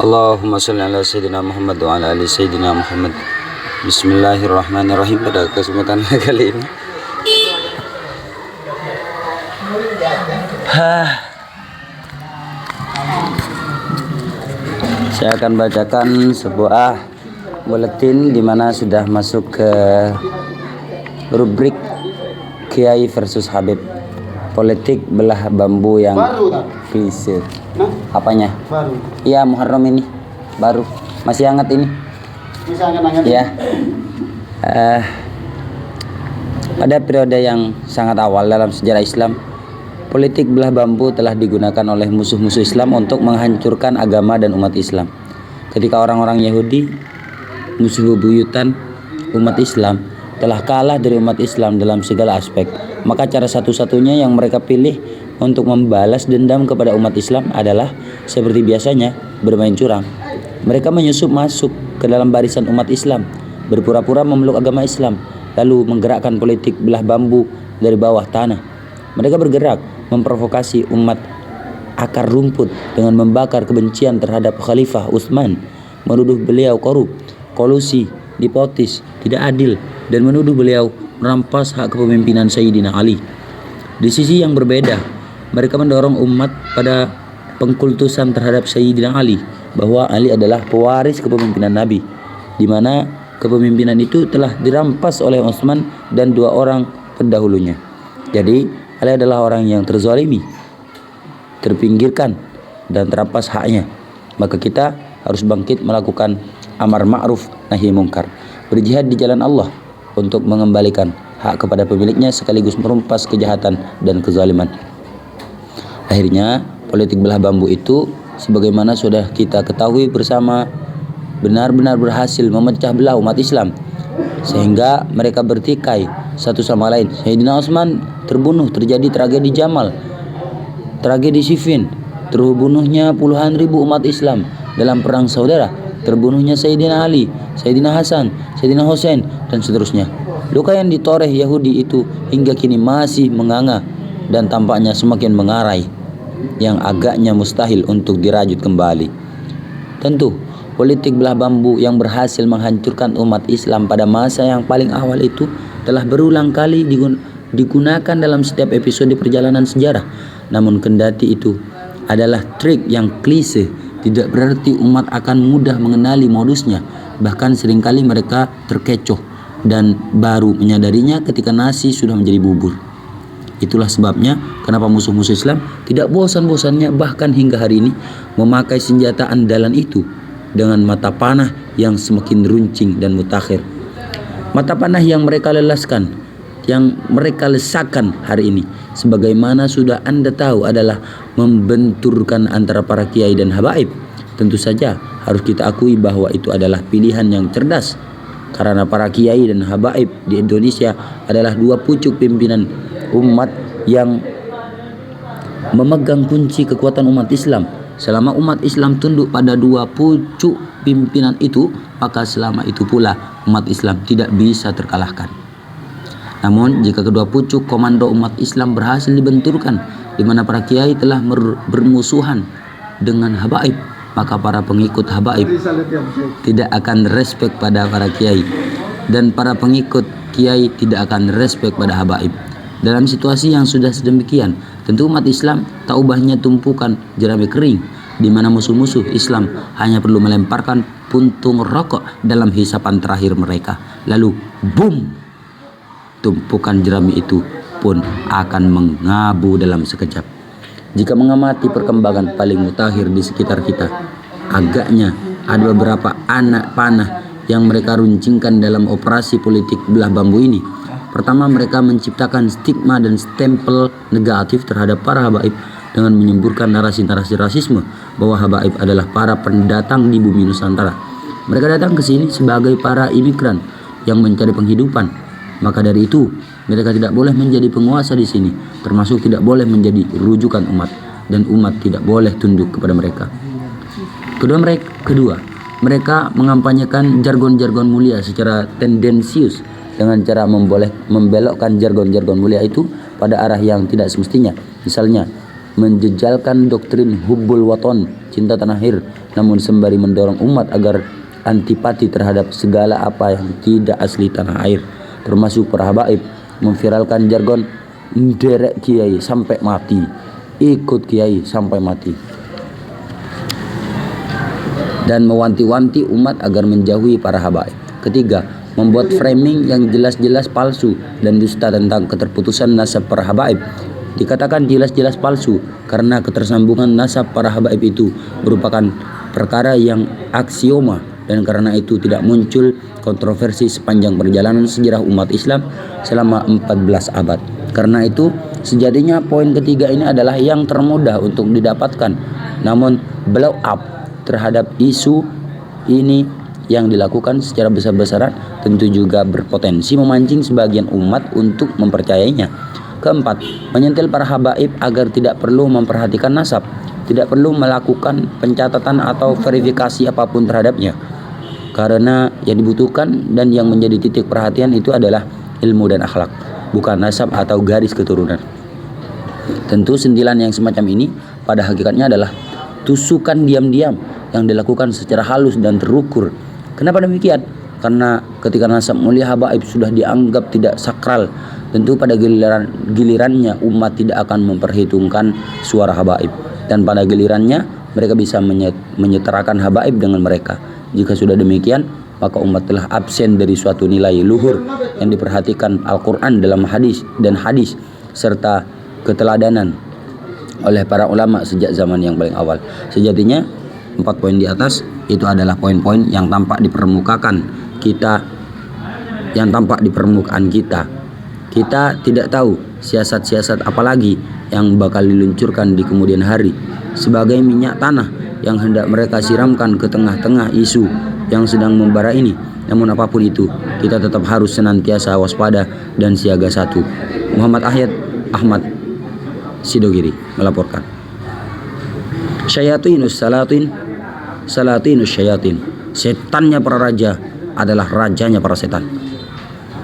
Allahumma sholli ala sayyidina Muhammad wa ala ali sayyidina Muhammad. Bismillahirrahmanirrahim. Pada kesempatan kali ini saya akan bacakan sebuah buletin di mana sudah masuk ke rubrik Kiai versus Habib, politik belah bambu yang klise. Apanya? Baru. Iya, Muharram ini baru, masih hangat ini. Bisa hangat-hangat. Ya. Pada periode yang sangat awal dalam sejarah Islam, politik belah bambu telah digunakan oleh musuh-musuh Islam untuk menghancurkan agama dan umat Islam. Ketika orang-orang Yahudi, musuh bebuyutan umat Islam, telah kalah dari umat Islam dalam segala aspek, maka cara satu-satunya yang mereka pilih untuk membalas dendam kepada umat Islam adalah seperti biasanya bermain curang. Mereka menyusup masuk ke dalam barisan umat Islam, berpura-pura memeluk agama Islam, lalu menggerakkan politik belah bambu dari bawah tanah. Mereka bergerak memprovokasi umat akar rumput dengan membakar kebencian terhadap Khalifah Utsman, menuduh beliau korup, kolusi, nepotis, tidak adil, dan menuduh beliau merampas hak kepemimpinan Sayyidina Ali. Di sisi yang berbeda, mereka mendorong umat pada pengkultusan terhadap Sayyidina Ali, bahwa Ali adalah pewaris kepemimpinan Nabi, di mana kepemimpinan itu telah dirampas oleh Utsman dan dua orang pendahulunya. Jadi Ali adalah orang yang terzalimi, terpinggirkan, dan terampas haknya. Maka kita harus bangkit melakukan amar ma'ruf nahi mungkar, berjihad di jalan Allah untuk mengembalikan hak kepada pemiliknya sekaligus merumpas kejahatan dan kezaliman. Akhirnya politik belah bambu itu, sebagaimana sudah kita ketahui bersama, benar-benar berhasil memecah belah umat Islam, sehingga mereka bertikai satu sama lain. Sayyidina Utsman terbunuh, terjadi tragedi Jamal, tragedi Siffin, terbunuhnya puluhan ribu umat Islam dalam perang saudara, terbunuhnya Sayyidina Ali, Sayyidina Hasan, Sayyidina Hussein, dan seterusnya. Luka yang ditoreh Yahudi itu hingga kini masih menganga dan tampaknya semakin mengarai, yang agaknya mustahil untuk dirajut kembali. Tentu, politik belah bambu yang berhasil menghancurkan umat Islam pada masa yang paling awal itu telah berulang kali digunakan dalam setiap episode perjalanan sejarah. Namun kendati itu adalah trik yang klise, tidak berarti umat akan mudah mengenali modusnya. Bahkan seringkali mereka terkecoh dan baru menyadarinya ketika nasi sudah menjadi bubur. Itulah sebabnya kenapa musuh-musuh Islam tidak bosan-bosannya bahkan hingga hari ini memakai senjata andalan itu dengan mata panah yang semakin runcing dan mutakhir. Mata panah yang mereka lelaskan, yang mereka lesakkan hari ini, sebagaimana sudah Anda tahu, adalah membenturkan antara para kiai dan habaib. Tentu saja harus kita akui bahwa itu adalah pilihan yang cerdas, karena para kiai dan habaib di Indonesia adalah dua pucuk pimpinan umat yang memegang kunci kekuatan umat Islam. Selama umat Islam tunduk pada dua pucuk pimpinan itu, maka selama itu pula umat Islam tidak bisa terkalahkan. Namun jika kedua pucuk komando umat Islam berhasil dibenturkan, di mana para kiai telah bermusuhan dengan habaib, maka para pengikut habaib tidak akan respek pada para kiai, dan para pengikut kiai tidak akan respek pada habaib. Dalam situasi yang sudah sedemikian, tentu umat Islam tak ubahnya tumpukan jerami kering, di mana musuh-musuh Islam hanya perlu melemparkan puntung rokok dalam hisapan terakhir mereka, lalu boom, tumpukan jerami itu pun akan mengabu dalam sekejap. Jika mengamati perkembangan paling mutakhir di sekitar kita, agaknya ada beberapa anak panah yang mereka runcingkan dalam operasi politik belah bambu ini. Pertama, mereka menciptakan stigma dan stempel negatif terhadap para habaib dengan menyemburkan narasi-narasi rasisme bahwa habaib adalah para pendatang di bumi Nusantara. Mereka datang ke sini sebagai para imigran yang mencari penghidupan. Maka dari itu, mereka tidak boleh menjadi penguasa di sini, termasuk tidak boleh menjadi rujukan umat, dan umat tidak boleh tunduk kepada mereka. Kedua, mereka mengampanyekan jargon-jargon mulia secara tendensius dengan cara membelokkan jargon-jargon mulia itu pada arah yang tidak semestinya. Misalnya, menjejalkan doktrin hubbul waton, cinta tanah air, namun sembari mendorong umat agar antipati terhadap segala apa yang tidak asli tanah air, termasuk para habaib, memviralkan jargon "derek kiai sampai mati, ikut kiai sampai mati", dan mewanti-wanti umat agar menjauhi para habaib. Ketiga, membuat framing yang jelas-jelas palsu dan dusta tentang keterputusan nasab para habaib. Dikatakan jelas-jelas palsu karena ketersambungan nasab para habaib itu merupakan perkara yang aksioma, dan karena itu tidak muncul kontroversi sepanjang perjalanan sejarah umat Islam selama 14 abad. Karena itu sejatinya poin ketiga ini adalah yang termudah untuk didapatkan, namun blow up terhadap isu ini yang dilakukan secara besar-besaran tentu juga berpotensi memancing sebagian umat untuk mempercayainya. Keempat, menyentil para habaib agar tidak perlu memperhatikan nasab, tidak perlu melakukan pencatatan atau verifikasi apapun terhadapnya, karena yang dibutuhkan dan yang menjadi titik perhatian itu adalah ilmu dan akhlak, bukan nasab atau garis keturunan. Tentu sentilan yang semacam ini pada hakikatnya adalah tusukan diam-diam yang dilakukan secara halus dan terukur. Kenapa demikian? Karena ketika nasab mulia habaib sudah dianggap tidak sakral, tentu pada gilirannya umat tidak akan memperhitungkan suara habaib, dan pada gilirannya mereka bisa menyetarakan habaib dengan mereka. Jika sudah demikian, maka umat telah absen dari suatu nilai luhur yang diperhatikan Al-Quran dalam hadis serta keteladanan oleh para ulama sejak zaman yang paling awal. Sejatinya 4 poin di atas itu adalah poin-poin yang tampak di permukaan kita, Kita tidak tahu siasat-siasat apalagi yang bakal diluncurkan di kemudian hari sebagai minyak tanah yang hendak mereka siramkan ke tengah-tengah isu yang sedang membara ini. Namun apapun itu, kita tetap harus senantiasa waspada dan siaga satu. Muhammad Ahmad Sidogiri melaporkan. Syayatinus syayatin. Setannya para raja adalah rajanya para setan.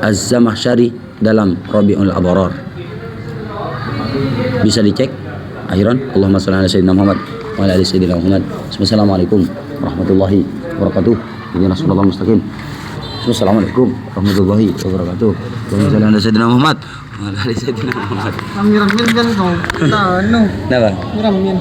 Az-Zamakhsyari dalam Rabiul Abrar. Bisa dicek. Akhiran, Allahumma shalli ala sayyidina Muhammad wa ala ali sayyidina Muhammad. Wassalamualaikum warahmatullahi wabarakatuh. Ini Rasulullah mustaqim. Wassalamualaikum warahmatullahi wabarakatuh. Allahumma shalli ala sayyidina Muhammad wa ala ali sayyidina Muhammad. Ramin kan kau. Nah, Kenapa? Ramin.